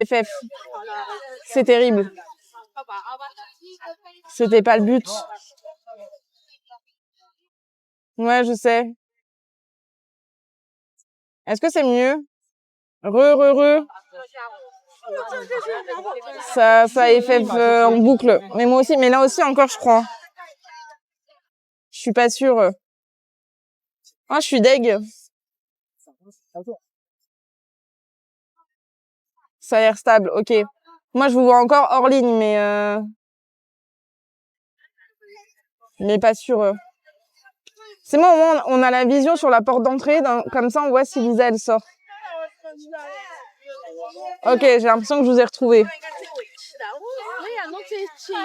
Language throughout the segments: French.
FF. C'est terrible. C'était pas le but. Ouais, je sais. Est-ce que c'est mieux? Re. Ça FF en boucle. Mais moi aussi, mais là aussi encore, je crois. Je suis pas sûre. Ah, je suis deg. Ça a l'air stable, ok. Moi, je vous vois encore hors ligne, mais pas sûr. C'est moi, au moins, on a la vision sur la porte d'entrée. Comme ça, on voit si Lisa, elle sort. Ok, j'ai l'impression que je vous ai retrouvé.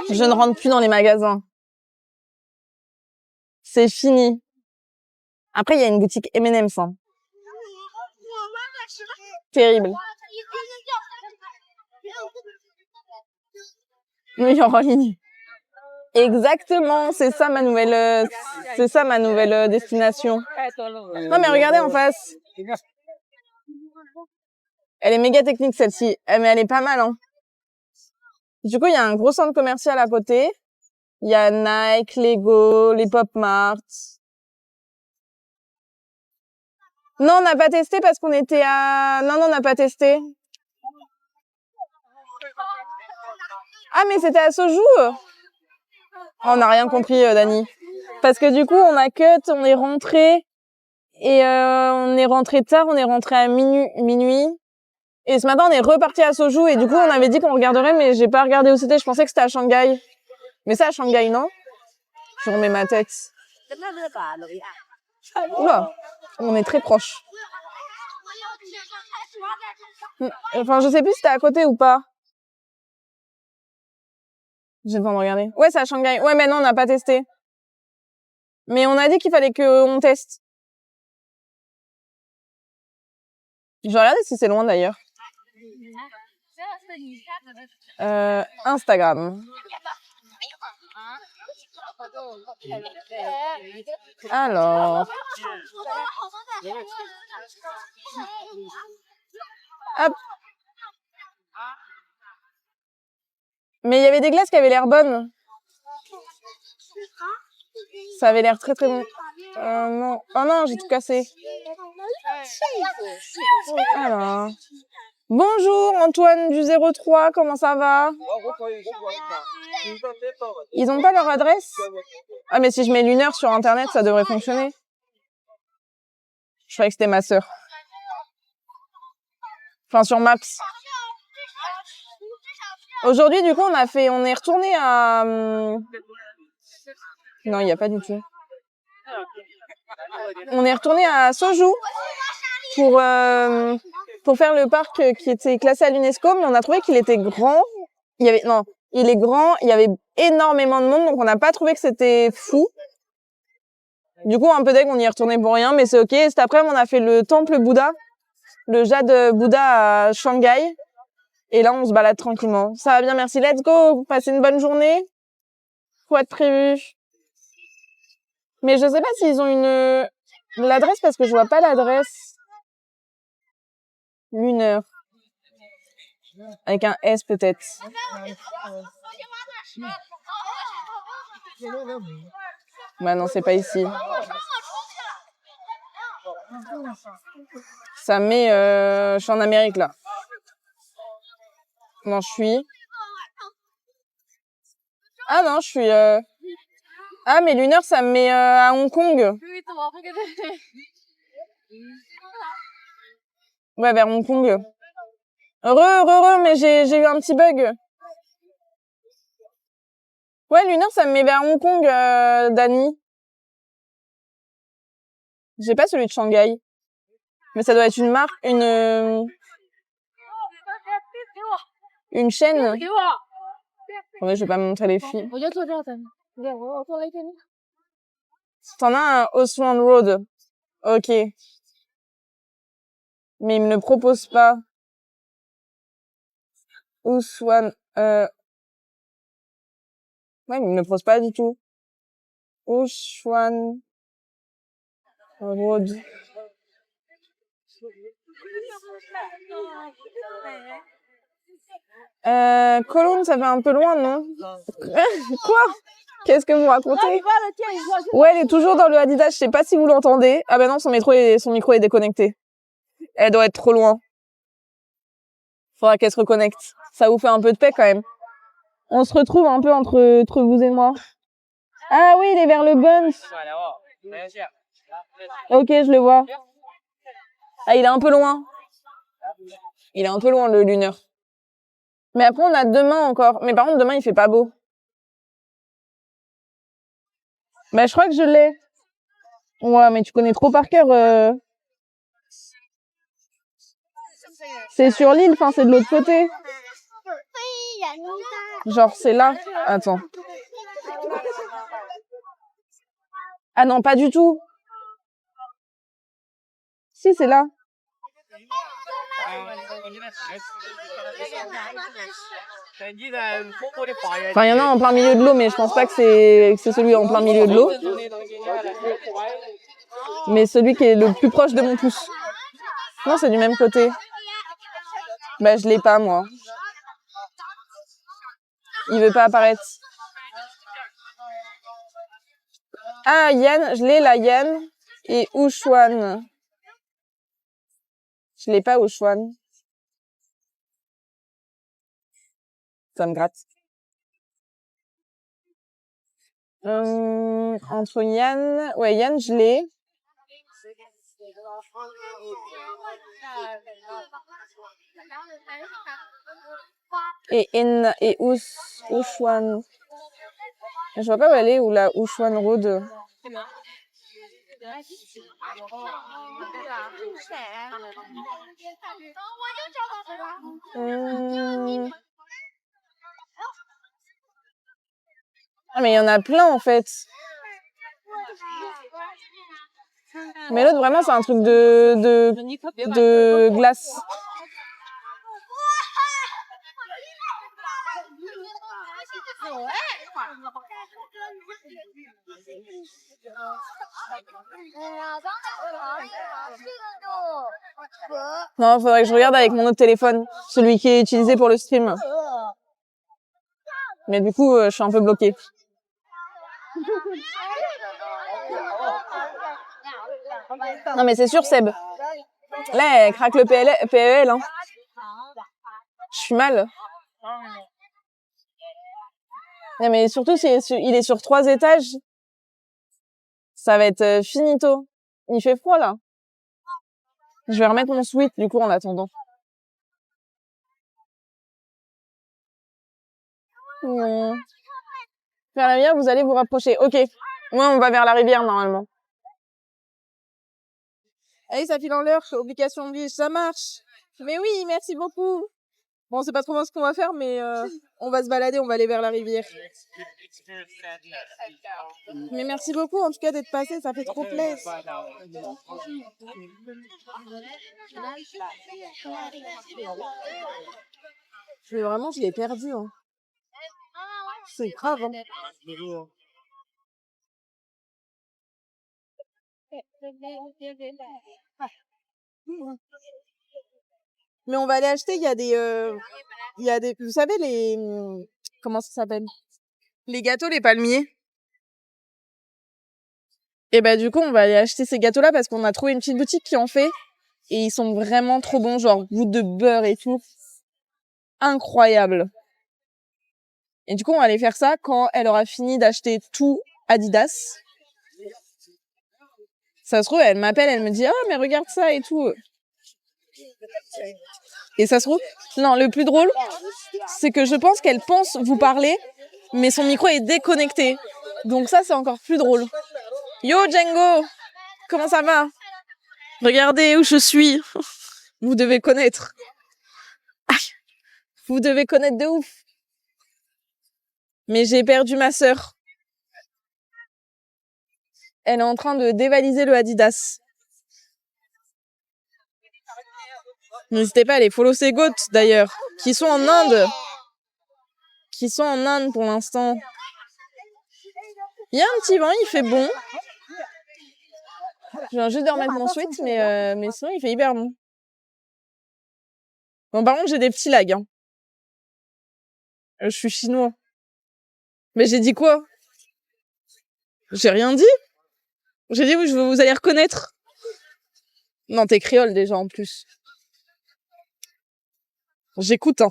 Je ne rentre plus dans les magasins. C'est fini. Après, il y a une boutique M&M's. Hein. Terrible. Oui, en ligne. Exactement, c'est ça ma nouvelle destination. Non mais regardez en face. Elle est méga technique celle-ci, mais elle est pas mal. Hein. Du coup, il y a un gros centre commercial à côté. Il y a Nike, Lego, les Pop Mart. Non, on n'a pas testé parce qu'on était à... Non, on n'a pas testé. Ah, mais c'était à Soju. Oh, on n'a rien compris, Dani. Parce que du coup, on a cut, on est rentré. Et on est rentré tard, on est rentré à minuit. Et ce matin, on est reparti à Soju. Et du coup, on avait dit qu'on regarderait, mais j'ai pas regardé où c'était. Je pensais que c'était à Shanghai. Mais c'est à Shanghai, non? Je remets ma tête. Oula, on est très proche. Enfin, je sais plus si c'était à côté ou pas. J'ai le temps de regarder. Ouais, c'est à Shanghai. Ouais, mais non, on n'a pas testé. Mais on a dit qu'il fallait qu'on teste. Je vais regarder si c'est loin d'ailleurs. Instagram. Alors. Hop. Mais il y avait des glaces qui avaient l'air bonnes. Ça avait l'air très très bon. Non. Oh non, j'ai tout cassé. Alors. Bonjour Antoine du 03, comment ça va? Ils ont pas leur adresse? Ah mais si je mets Lunar sur internet, ça devrait fonctionner. Je croyais que c'était ma sœur. Enfin sur Maps. Aujourd'hui du coup on est retourné à... Non, il n'y a pas du tout. On est retourné à Soju pour faire le parc qui était classé à l'UNESCO, mais on a trouvé qu'il était grand. Il est grand, il y avait énormément de monde, donc on n'a pas trouvé que c'était fou. Du coup, un peu deg, on y est retourné pour rien, mais c'est ok. Et cet après-midi, on a fait le temple Bouddha, le Jade Bouddha à Shanghai. Et là, on se balade tranquillement. Ça va bien, merci. Let's go. Passez une bonne journée. Faut être prévu. Mais je sais pas s'ils ont l'adresse parce que je vois pas l'adresse. Lunar. Avec un S peut-être. Bah non, c'est pas ici. Ça met... je suis en Amérique là. Non, je suis... Ah non, je suis... Ah, mais Lunar, ça me met à Hong Kong. Ouais, vers Hong Kong. Mais j'ai eu un petit bug. Ouais, Lunar, ça me met vers Hong Kong, Dani. J'ai pas celui de Shanghai. Mais ça doit être une marque, une chaîne. Ouais, je vais pas me montrer les filles. T'en as un Oswan Road. Ok. Mais il me le propose pas. Oswan, ouais, il me le propose pas du tout. Oswan Road. Cologne, ça fait un peu loin, non? Quoi? Qu'est-ce que vous racontez? Ouais, elle est toujours dans le Adidas. Je sais pas si vous l'entendez. Ah ben non, son micro est déconnecté. Elle doit être trop loin. Faudra qu'elle se reconnecte. Ça vous fait un peu de paix quand même. On se retrouve un peu entre vous et moi. Ah oui, il est vers le Bunz. Ok, je le vois. Ah, il est un peu loin. Il est un peu loin, le Luner. Mais après, on a demain encore. Mais par contre, demain, il fait pas beau. Bah, je crois que je l'ai. Ouais, mais tu connais trop par cœur. C'est sur l'île, enfin, c'est de l'autre côté. Genre, c'est là. Attends. Ah non, pas du tout. Si, c'est là. Enfin, il y en a en plein milieu de l'eau, mais je pense pas que c'est celui en plein milieu de l'eau. Mais celui qui est le plus proche de mon pouce. Non, c'est du même côté. Bah, je l'ai pas, moi. Il veut pas apparaître. Ah, Yann, je l'ai, la Yann. Et Ushuan. Je l'ai pas, Ushuan. Ça me gratte. Entre Yann... Ouais, Yann, je l'ai. Et Ushuan. Je vois pas où elle est, où la Ushuan Road. Ah, mais il y en a plein, en fait. Mais l'autre, vraiment, c'est un truc de glace. Non, faudrait que je regarde avec mon autre téléphone, celui qui est utilisé pour le stream. Mais du coup, je suis un peu bloquée. Non, mais c'est sûr, Seb. Là, elle craque le PEL, hein. Je suis mal. Non, mais surtout, il est sur 3 étages. Ça va être finito. Il fait froid, là. Je vais remettre mon sweat, du coup, en attendant. Vers la rivière, vous allez vous rapprocher. Ok. Moi, on va vers la rivière, normalement. Allez, ça file en l'heure. Obligation de vie, ça marche. Mais oui, merci beaucoup. Bon, c'est pas trop bien ce qu'on va faire, mais on va se balader, on va aller vers la rivière. Mais merci beaucoup, en tout cas, d'être passé, ça fait trop plaisir. Je l'ai perdu. Hein. C'est grave. Hein. Mais on va aller acheter, il y a des, vous savez, comment ça s'appelle? Les gâteaux, les palmiers. Et bah, du coup, on va aller acheter ces gâteaux-là parce qu'on a trouvé une petite boutique qui en fait. Et ils sont vraiment trop bons, genre gouttes de beurre et tout. Incroyable. Et du coup, on va aller faire ça quand elle aura fini d'acheter tout Adidas. Ça se trouve, elle m'appelle, elle me dit « Ah, mais regarde ça et tout. » Et ça se trouve, non, le plus drôle, c'est que je pense qu'elle pense vous parler, mais son micro est déconnecté. Donc ça, c'est encore plus drôle. Yo, Django! Comment ça va? Regardez où je suis. Vous devez connaître. Vous devez connaître de ouf. Mais j'ai perdu ma sœur. Elle est en train de dévaliser le Adidas. N'hésitez pas à aller follow ses goats, d'ailleurs, qui sont en Inde. Qui sont en Inde pour l'instant. Il y a un petit vent, il fait bon. Je viens juste de remettre mon sweat, mais sinon, il fait hyper bon. Bon, par contre, j'ai des petits lags. Hein. Je suis chinois. Mais j'ai dit quoi? J'ai rien dit. J'ai dit oui, vous allez reconnaître. Non, t'es créole déjà en plus. J'écoute, hein.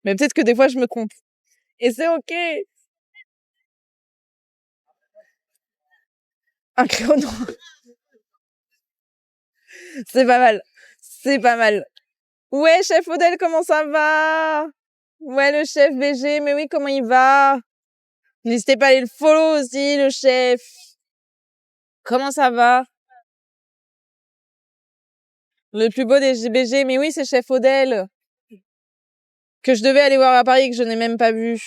Mais peut-être que des fois je me trompe. Et c'est ok. Un créole, non. C'est pas mal. C'est pas mal. Ouais, chef Odel, comment ça va? Ouais, le chef BG, mais oui, comment il va? N'hésitez pas à aller le follow aussi, le chef. Comment ça va? Le plus beau des BG, mais oui, c'est chef Odel. Que je devais aller voir à Paris, que je n'ai même pas vu.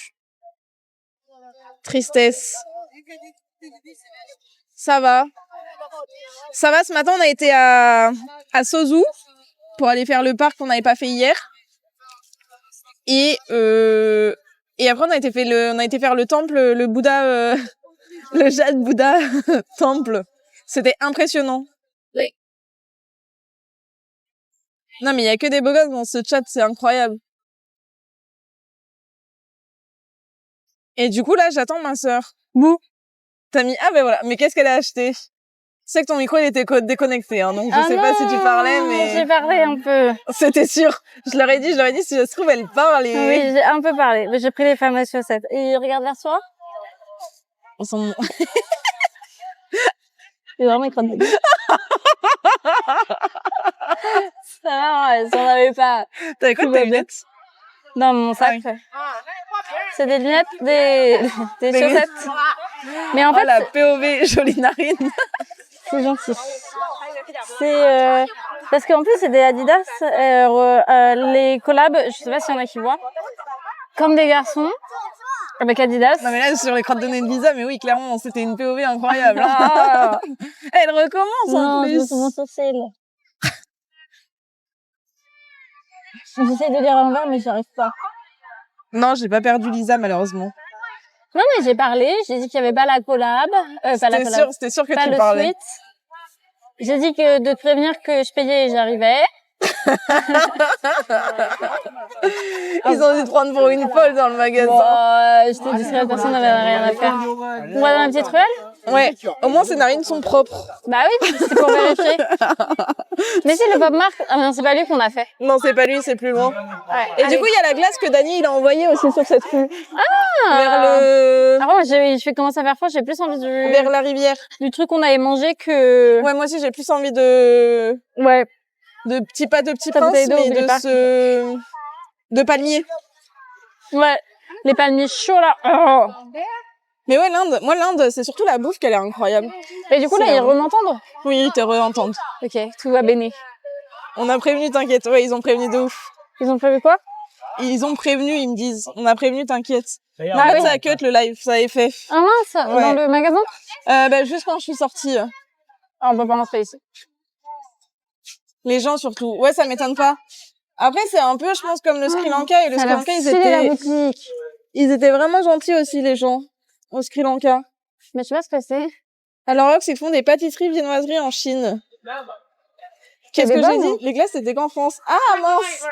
Tristesse. Ça va. Ça va, ce matin, on a été à Sozu pour aller faire le parc qu'on n'avait pas fait hier. Et après, on a été faire le temple, le Bouddha, le Jade Bouddha temple. C'était impressionnant. Oui. Non, mais il y a que des beaux gosses dans ce chat, c'est incroyable. Et du coup, là, j'attends ma sœur. Bouh. T'as mis, ah ben voilà, mais qu'est-ce qu'elle a acheté? Tu sais que ton micro, il était déconnecté, hein, donc je sais pas si tu parlais, mais... J'ai parlé un peu. C'était sûr. Je leur ai dit, si ça se trouve, elle parle et... Oui, j'ai un peu parlé, mais j'ai pris les fameuses chaussettes. Et regarde vers toi. On s'en... Il est vraiment écran de gueule. Ça va, si on n'avait pas... T'avais quoi de tes lunettes? Dans mon sac. Ah oui. C'est des lunettes, des chaussettes. Mais en fait, la POV, jolie narine. C'est gentil. C'est parce qu'en plus c'est des Adidas, les collabs, je sais pas s'il y en a qui voient, comme des garçons avec Adidas. Non mais là sur les crottes de nez de Lisa, mais oui clairement c'était une POV incroyable. Ah. Elle recommence en plus. Non, c'est mon sourcil. J'essaie de lire à l'envers mais j'y arrive pas. Non, j'ai pas perdu Lisa malheureusement. Non mais j'ai parlé, j'ai dit qu'il y avait pas la collab, C'était sûr que tu parlais. Suite. J'ai dit que de te prévenir que je payais et j'arrivais. Ils ont dû te prendre pour une folle dans le magasin. Bon, j'étais discrète, personne n'avait rien à faire. On va dans la petite ruelle? Ouais, au moins ces narines sont propres. Bah oui, c'est pour vérifier. Mais c'est le Bob Mark. Ah non, c'est pas lui qu'on a fait. Non, c'est pas lui, c'est plus loin. Ouais, et du coup, il y a la glace que Dany il a envoyée aussi sur cette rue. Ah! Vers le... Ah ouais, je fais commencer à faire froid, j'ai plus envie Vers la rivière. Du truc qu'on avait mangé que... Ouais, moi aussi, j'ai plus envie de... Ouais. De petits pas de petits princes, mais de palmiers. Ouais. Les palmiers chauds, là. Oh. Mais ouais, l'Inde, c'est surtout la bouffe qu'elle est incroyable. Et du coup, là, ils re-m'entendent? Oui, ils te re-entendent. Ok, tout va béné. On a prévenu, t'inquiète. Ouais, ils ont prévenu de ouf. Ils ont prévu quoi? Ils ont prévenu, ils me disent. On a prévenu, t'inquiète. Ah oui. Ça a cut le live, ça avait fait. Ah mince, ouais. Dans le magasin? Bah, juste quand je suis sortie. Ah, on peut pas rentrer ici. Les gens surtout. Ouais, ça m'étonne pas. Après, c'est un peu, je pense, comme le Sri Lanka. Et le Sri Lanka, ils étaient vraiment gentils aussi, les gens. Au Sri Lanka. Mais je sais pas ce que c'est. Alors, là, ils font des pâtisseries viennoiseries en Chine. Qu'est-ce que j'ai dit? Les glaces, c'était qu'en France. Ah, mince!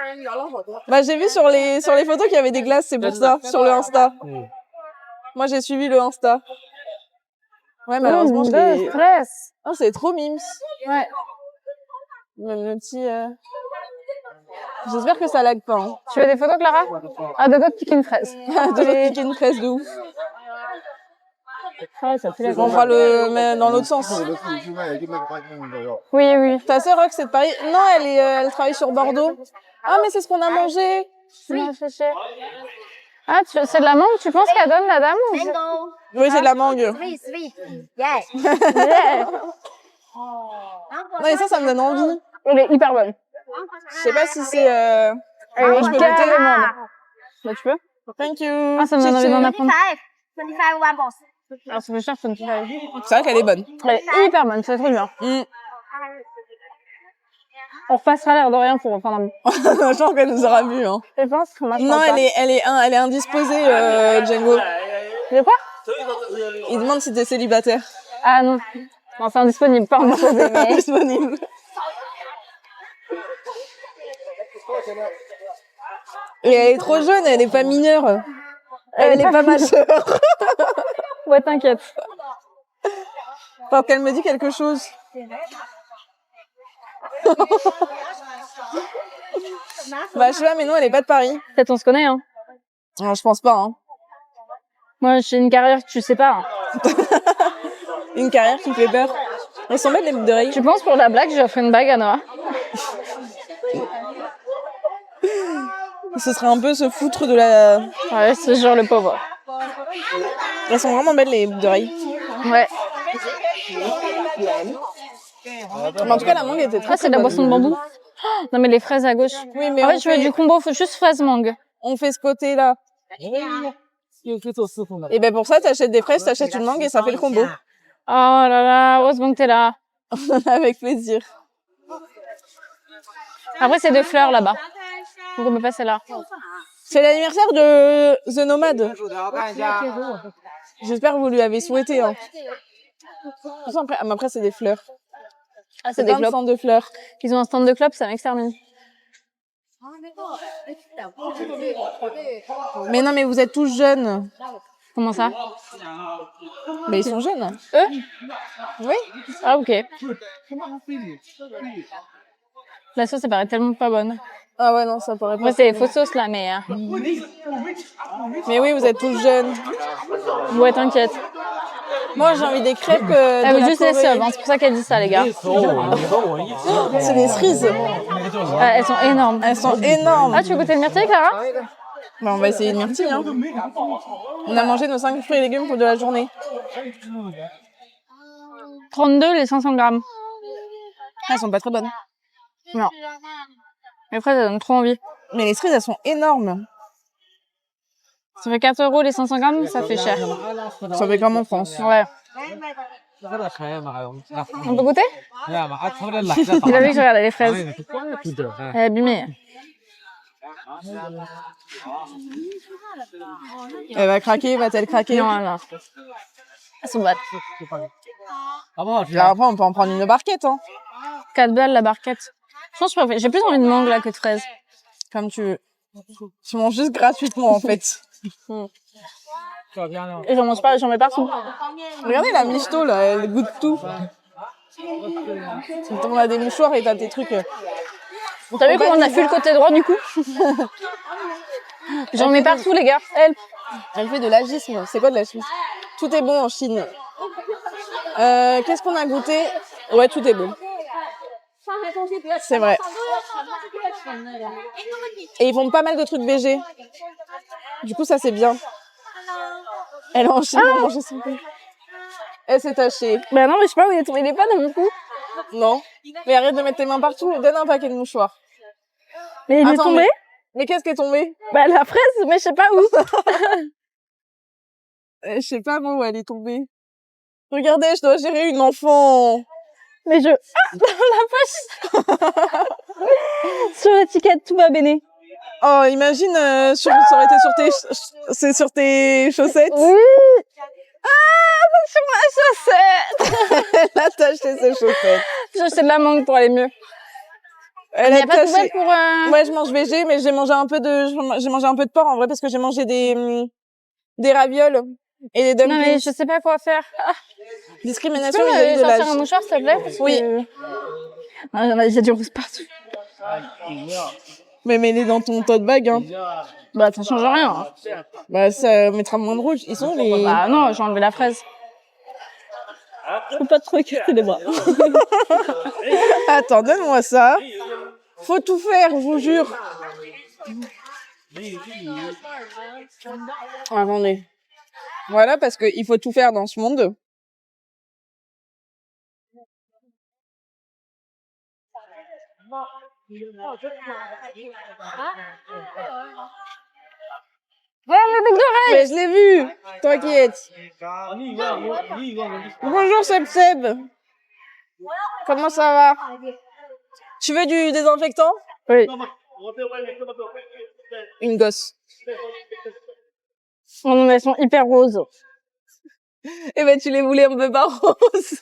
Bah, j'ai vu sur les photos qu'il y avait des glaces, c'est pour ça, sur le Insta. Moi, j'ai suivi le Insta. Ouais, malheureusement, stress. Oh, c'est trop mimes. Ouais. Même le petit, J'espère que ça lag pas, hein. Tu veux des photos, Clara? Ah, de quoi piquer une fraise? De quoi piquer une fraise de ouf. Ouais, ça fait on fera le, mais dans l'autre sens. Oui, oui. Ta sœur, Rox, c'est de Paris? Non, elle travaille sur Bordeaux. Ah, mais c'est ce qu'on a mangé. Ah, c'est de la mangue, tu penses qu'elle donne, la dame? Oui, c'est de la mangue. Yeah. Non, et ça me donne envie. Elle est hyper bonne. Je sais pas si c'est, je peux goûter. Bah, tu peux? Thank you. Ah, ça me donne envie d'en apprendre. 25 one boss. Alors, ça fait cher, ça me fait. C'est vrai qu'elle est bonne. Elle est hyper bonne, c'est trop bien. On repassera l'air de rien pour reprendre un... Je pense qu'elle nous aura vu, hein. Je pense qu'on a. Non, elle est indisposée, Django. De quoi? Il demande si t'es célibataire. Ah non. Non, c'est indisponible, pas indisposé, mais... Indisponible. Et elle est trop jeune, elle est pas mineure. Elle est pas majeure. Ouais, t'inquiète. Faut qu'elle me dit quelque chose. Bah, je sais pas, mais non, elle est pas de Paris. Peut-être on se connaît, hein. Non, je pense pas, hein. Moi, j'ai une carrière que tu sais pas. Hein. Une carrière qui me fait peur. Elles sont belles, les boucles d'oreilles. Tu penses pour la blague, j'offre une bague à Noah? Ce serait un peu se foutre de la... Ouais, c'est genre le pauvre. Elles sont vraiment belles, les boucles d'oreilles. Ouais. Mais en tout cas, la mangue était très, Ah, c'est de la boisson de bambou. Oh, non, mais les fraises à gauche. Oui, mais En on fait, je veux fait, du combo, faut juste fraise mangue. on fait ce côté-là. Et ben pour ça, t'achètes des fraises, t'achètes une mangue et ça fait le combo. Oh là là, heureusement que t'es là. Avec plaisir. Après, c'est des fleurs là-bas. Faut me passer là. C'est l'anniversaire de The Nomad. J'espère que vous lui avez souhaité. Hein. Après, c'est des fleurs. Ah, c'est des plein de clopes. centres de fleurs. Ils ont un stand de clopes, ça m'extermine. Mais non, mais vous êtes tous jeunes. Comment ça? Mais ils sont jeunes. Eux? Oui. Ah, ok. La sauce, elle paraît tellement pas bonne. Ah ouais, non, ça paraît pas. Moi, c'est les fausses sauces là, mais... Mais oui, vous êtes tous jeunes. Ouais, t'inquiète. Moi, j'ai envie des crêpes Elle de veut la juste les Corée. subs, hein, c'est pour ça qu'elle dit ça, les gars. C'est des cerises. Elles sont énormes. Elles sont énormes. Ah, tu veux goûter le myrtille, Clara? Bah, on va essayer une myrtille. Hein. On a mangé nos 5 fruits et légumes pour de la journée. 32 les 500 grammes. Elles sont pas très bonnes. Non. Les fraises, elles donnent trop envie. Mais les cerises, elles sont énormes. Ça fait 4 € les 500 grammes, ça fait cher. Ça fait comme en France. Ouais. On peut goûter? Il a vu que je regardais les fraises. Elle est abîmée. Elle va craquer, va-t-elle craquer? Non, non. Elles sont bonnes. Là, après, on peut en prendre une barquette. Hein. 4 balles la barquette. Je pense que je préfère. J'ai plus envie de mangue là que de fraises. Comme tu veux. Tu manges juste gratuitement, en fait. Et j'en mange pas, j'en mets partout. Regardez la misto, là, elle goûte tout. On a des mouchoirs et t'as tes trucs. T'as vu comment on a fait le côté droit du coup? J'en mets partout, les gars. Elle fait de l'agisme. C'est quoi de l'agisme? Tout est bon en Chine. Qu'est-ce qu'on a goûté? Ouais, tout est bon. C'est vrai. Et ils font pas mal de trucs végés. Du coup, ça, c'est bien. Elle a enchaîné à manger son pain. Elle s'est tachée. Bah non, mais je sais pas où il est tombé. Il est pas dans mon cou. Non. Mais arrête de mettre tes mains partout. Donne un paquet de mouchoirs. Mais il est tombé? Mais qu'est-ce qui est tombé? Bah la fraise, mais je sais pas où. Je sais pas moi où elle est tombée. Regardez, je dois gérer une enfant. Mais je... Ah, dans la poche. Sur l'étiquette, tout va béné. Oh, imagine, ça aurait été sur tes chaussettes. Oui. Ah, sur ma chaussette. Elle a taché ses chaussettes. J'ai acheté de la mangue pour aller mieux. Elle Il y a a pas de taché. nouvelles pour... Ouais, je mange végé, mais j'ai mangé un peu de porc en vrai parce que j'ai mangé des ravioles et des dumplings. Non mais je sais pas quoi faire. Ah. Discrimination Tu peux vis-à-vis me de l'âge. sortir un mouchoir s'il te plaît? Parce Oui. que... Non, j'en ai déjà du rouge partout. Mais mets-les dans ton tote bag, hein. Bah ça change rien. Hein. Bah ça mettra moins de rouge. Ils sont les... Bah non, j'ai enlevé la fraise. Je peux pas trop écarter les bras. Attends, donne-moi ça. Faut tout faire, je vous jure. Attendez. Voilà, parce qu'il faut tout faire dans ce monde. Ouais, le bec d'oreille. Mais je l'ai vu. T'inquiète. Bonjour Seb Seb. Comment ça va? Tu veux du désinfectant? Oui. Une gosse. Oh non, mais elles sont hyper roses. Eh ben tu les voulais un peu pas roses.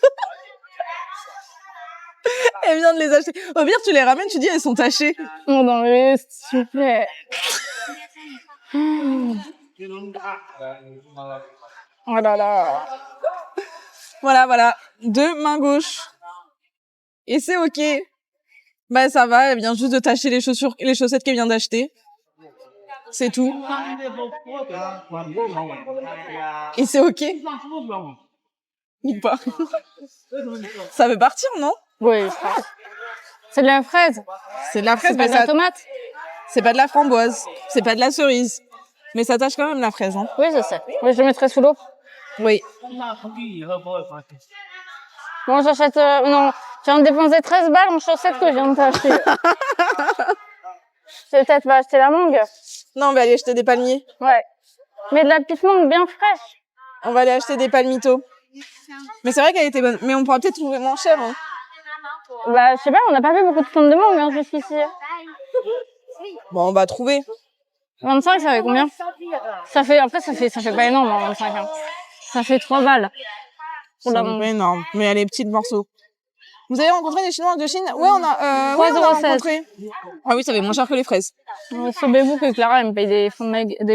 Elle vient de les acheter. Au pire, tu les ramènes, tu dis elles sont tachées. Oh non, mais s'il vous plaît. Oh là là. Voilà. 2 mains gauche. Et c'est ok. Bah ça va, elle vient juste de tâcher les chaussettes qu'elle vient d'acheter. C'est tout. Et c'est ok. Ou pas. Ça veut partir, non? Oui, c'est de la fraise. C'est de la fraise, C'est pas mais de la tomate. c'est pas de la framboise. C'est pas de la cerise. Mais ça tâche quand même la fraise, hein. Oui, je sais. Oui, je le mettrai sous l'eau. Oui. Bon, j'achète... non, je viens de dépenser 13 balles en chaussettes que je viens de t'acheter. Je vais peut-être pas acheter la mangue. Non, on va aller acheter des palmiers. Ouais. Mais de la petite mangue bien fraîche. On va aller acheter des palmitos. Mais c'est vrai qu'elle était bonne. Mais on pourra peut-être trouver moins cher, hein. Bah, je sais pas, on n'a pas vu beaucoup de plantes de mangue hein, jusqu'ici. Bon, on va trouver. 25, ça fait combien? Ça fait pas énorme, hein, 25. Hein. Ça fait 3 balles. Pour C'est la pas mangue. énorme. Mais elle est petite morceau. Vous avez rencontré des Chinois de Chine? Ouais, on a rencontré. Ah oui, ça fait moins cher que les fraises. Sauvez-vous que Clara, elle me paye des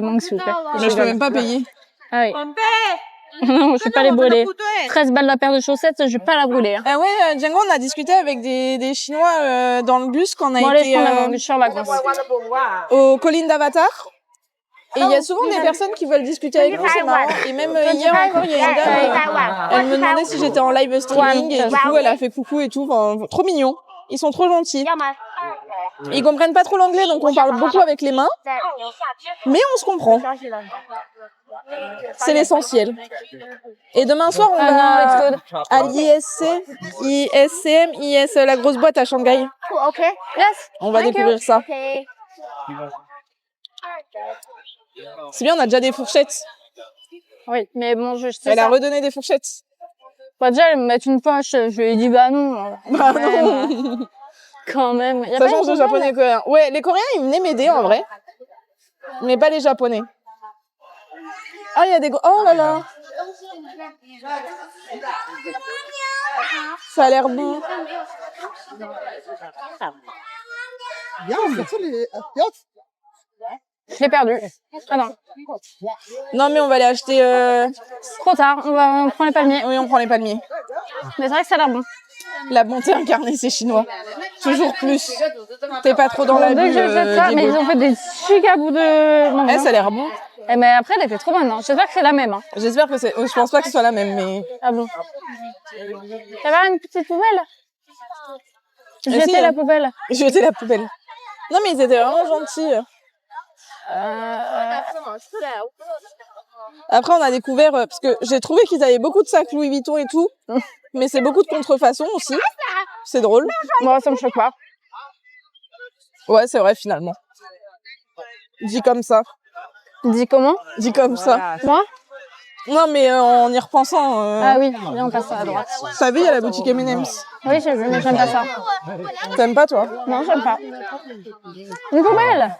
mangues, s'il vous plaît. Mais je peux même pas payer. Ah oui. Non, je vais pas les brûler. 13 balles la paire de chaussettes, je vais pas la brûler. Hein. Ah ouais, Django, on a discuté avec des Chinois dans le bus quand on a Bon, allez, été je prends la mangue, je suis en vacances. aux collines d'Avatar. Et il y a souvent des personnes qui veulent discuter avec nous, c'est marrant. Et même hier encore, il y a une dame, elle me demandait si j'étais en live streaming et du coup, elle a fait coucou et tout. Enfin, trop mignon. Ils sont trop gentils. Ils comprennent pas trop l'anglais, donc on parle beaucoup avec les mains. Mais on se comprend. C'est l'essentiel. Et demain soir, on va à l'ISCM, la grosse boîte à Shanghai. Ok. Yes. On va découvrir ça. Ok. C'est bien, on a déjà des fourchettes. Oui, mais bon, je sais Elle a ça. redonné des fourchettes. Bah, déjà, elle me met une poche, je lui ai dit bah non. Bah non. Quand même. Y a Ça pas change une de japonais et coréen. Ouais, les coréens, ils venaient m'aider en vrai. Mais pas les japonais. Ah, il y a des... Oh là là. Ça a l'air bon. Je l'ai perdu. Ah non. Non, mais on va aller acheter... Trop tard, on prend les palmiers. Oui, on prend les palmiers. Mais c'est vrai que ça a l'air bon. La bonté incarnée, c'est chinois. Toujours plus. T'es pas trop dans la Dès que bulle, je fais ça, mais Diego. ils ont fait des giga bouts de mangue. Eh, ça a l'air bon. Eh, mais après, elle était trop bonne. Hein. J'espère que c'est la même. Hein. J'espère que c'est... Je pense pas que ce soit la même, mais... Ah bon. T'avais une petite poubelle? si, Jetez hein. la poubelle. Jeter la poubelle. Non, mais ils étaient vraiment gentils. Après, on a découvert... parce que j'ai trouvé qu'ils avaient beaucoup de sacs Louis Vuitton et tout. Mais c'est beaucoup de contrefaçon aussi. C'est drôle. Moi, ça me choque pas. Ouais, c'est vrai, finalement. Dit comme ça. Dis comment? Dit comme ça. Moi? Non, mais en y repensant... Ah oui, viens, on passe à droite. Vous savez, il y a la boutique M&M's. Oui, j'ai vu, mais j'aime pas ça. T'aimes pas, toi? Non, j'aime pas. Une poubelle?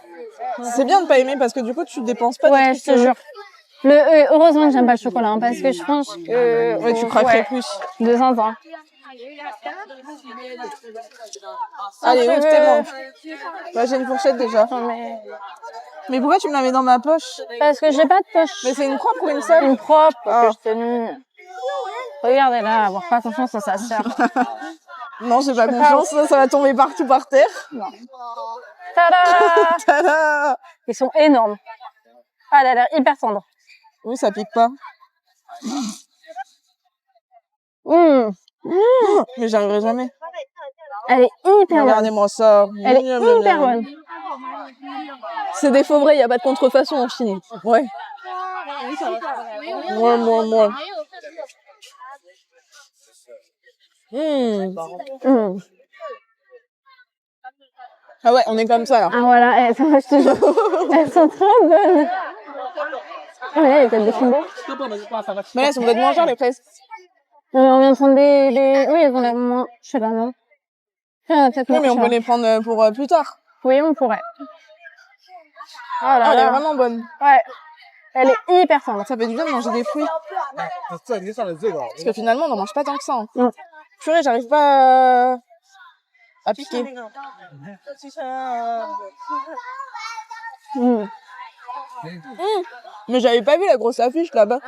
C'est bien de pas aimer parce que du coup, tu dépenses pas Ouais, des je te jure. Heureusement que j'aime pas le chocolat, hein, parce que je pense que... Ouais, tu craquerais plus. De zinzin. Allez, tu ouvre veux- tes manches. Bah, j'ai une fourchette déjà. Non, mais... Mais pourquoi tu me la mets dans ma poche? Parce que j'ai pas de poche. Mais c'est une propre ou une seule? Une propre Ah. que je t'ai mis. Regardez là, avoir pas confiance en sa sœur. Non, j'ai pas confiance, ça va tomber partout par terre. Tada! Tada! Ils sont énormes. Ah, elle a l'air hyper tendre. Oui, ça pique pas. Mais j'y arriverai jamais. Elle est hyper bonne. Regardez-moi ça. Elle est hyper bonne. C'est des faux vrais, y a pas de contrefaçon en Chine. Ouais. Moi. Ah ouais, on est comme ça là. Ah voilà, elles sont, je te jure, elles sont trop bonnes. Ah, mais là, il y a peut-être des fondants. Mais là, elles sont peut-être moins chères les fraises. On vient de prendre des... Oui, elles ont l'air moins... Je sais pas, non. Peut-être Oui, moins mais on peut chères. les prendre pour plus tard. Oui, on pourrait. Oh là Ah, elle est là. vraiment bonne. Ouais. Elle est hyper tendre. Ça fait du bien de manger des fruits. Parce que finalement, on n'en mange pas tant que ça. Hein. Non. Purée, j'arrive pas à piquer. Mais j'avais pas vu la grosse affiche là-bas.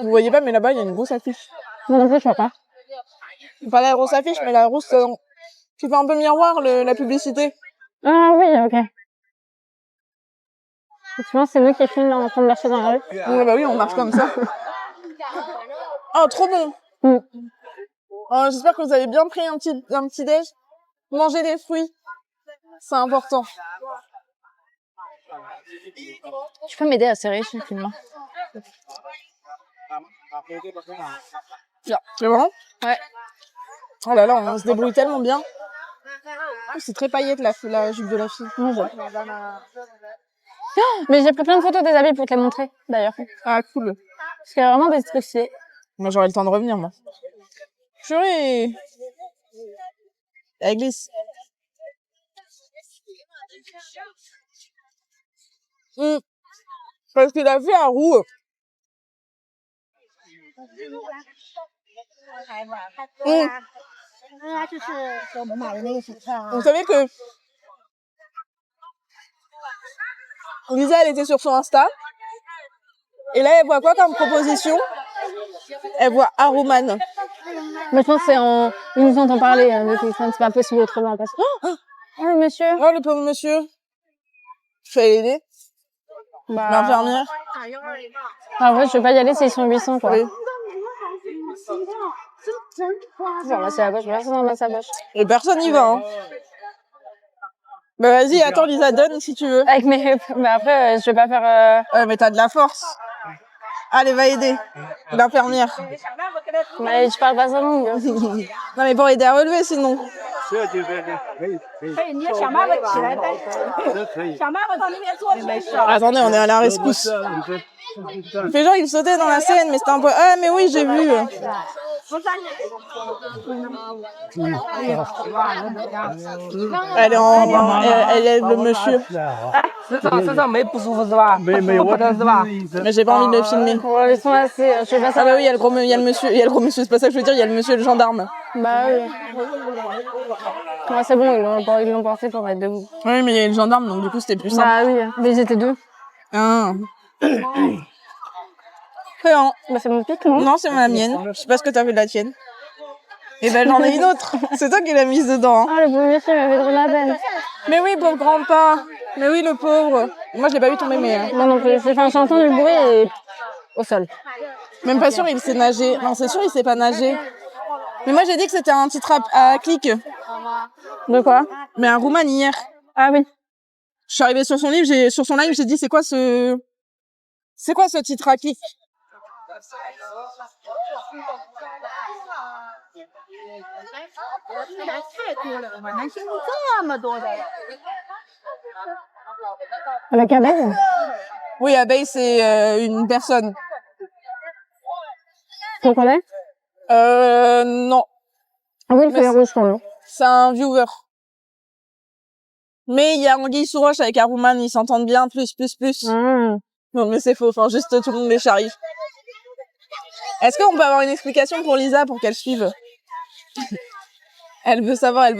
Vous voyez pas, mais là-bas, il y a une grosse affiche. Non, non plus, je vois pas. Pas la grosse affiche, mais la grosse qui fait un peu miroir, la publicité. Ah oui, ok. Effectivement, c'est nous qui filment en train de marcher dans la rue. Ouais, bah oui, on marche comme ça. Oh, trop bon. Oh, j'espère que vous avez bien pris un petit déj. Mangez des fruits. C'est important. Tu peux m'aider à serrer ce film? C'est bon? Ouais. Oh là là, on se débrouille tellement bien. Oh, c'est très paillette la jupe de la fille. Mais j'ai pris plein de photos des habits pour te les montrer, d'ailleurs. Ah, cool. Parce qu'il y a vraiment des trucs stylés. Moi, j'aurai le temps de revenir, moi. Purée. Elle glisse. Parce qu'il a fait un roux. Vous savez que Lisa, elle était sur son Insta. Et là, elle voit quoi comme proposition? Elle voit Aruman. Mais je pense que c'est en... Ils nous entendent parler de téléphone, c'est pas possible autrement. Parce... Oh, le monsieur. Oh, le pauvre monsieur. Je vais l'aider. L'infirmière. Ah ouais, je vais pas y aller s'ils sont 800, quoi. Oui. Je vais ramasser la poche, je vais ramasser la poche. Et personne n'y va, hein. Bah vas-y, attends, Lisa, donne si tu veux. Avec mes... Mais après, je vais pas faire... Ouais, mais t'as de la force. Allez, va aider l'infirmière. Mais je parle pas sa langue. Non, mais pour aider à relever, sinon. Attendez, on est à la rescousse. Il fait genre, il sautait dans la scène, mais c'était un peu... Ah, mais oui, j'ai vu. Elle est en... Elle aide le monsieur. Mais j'ai pas envie de le filmer. Ouais, ils sont assez... Je sais pas Ah ça. bah oui, il y a le gros monsieur, c'est pas ça que je veux dire, il y a le monsieur le gendarme. Bah oui. Ouais, c'est bon, ils l'ont porté pour être debout. Oui, mais il y a le gendarme, donc du coup c'était plus simple. Bah oui, mais ils étaient deux. Ah. Non. Bah c'est mon pic, non? Non, c'est ma mienne. Je sais pas ce que t'as fait de la tienne. Et ben j'en ai une autre. C'est toi qui l'as mise dedans. Hein. Ah, le pauvre monsieur m'avait trop de la peine. Mais oui, pauvre grand-père. Mais oui, le pauvre. Moi, je l'ai pas vu tomber, mais... Moi non plus. J'ai fait un chanson du bruit et... au sol. Même pas sûr, il sait nager. Non, c'est sûr, il sait pas nager. Mais moi, j'ai dit que c'était un titre à clic. De quoi? Mais un Rouman hier. Ah oui. Je suis arrivée sur son live, sur son live, j'ai dit, c'est quoi ce titre à clic? La abeille? Oui, abeille, c'est une personne. Tu le connais? Non. Ah oui, le feuille rouge sur l'eau. C'est un viewer. Mais il y a Anguille sous roche avec Aruman, ils s'entendent bien, plus. Non, mais c'est faux, enfin, juste tout le monde les charrie. Est-ce qu'on peut avoir une explication pour Lisa pour qu'elle suive? Elle veut savoir, elle veut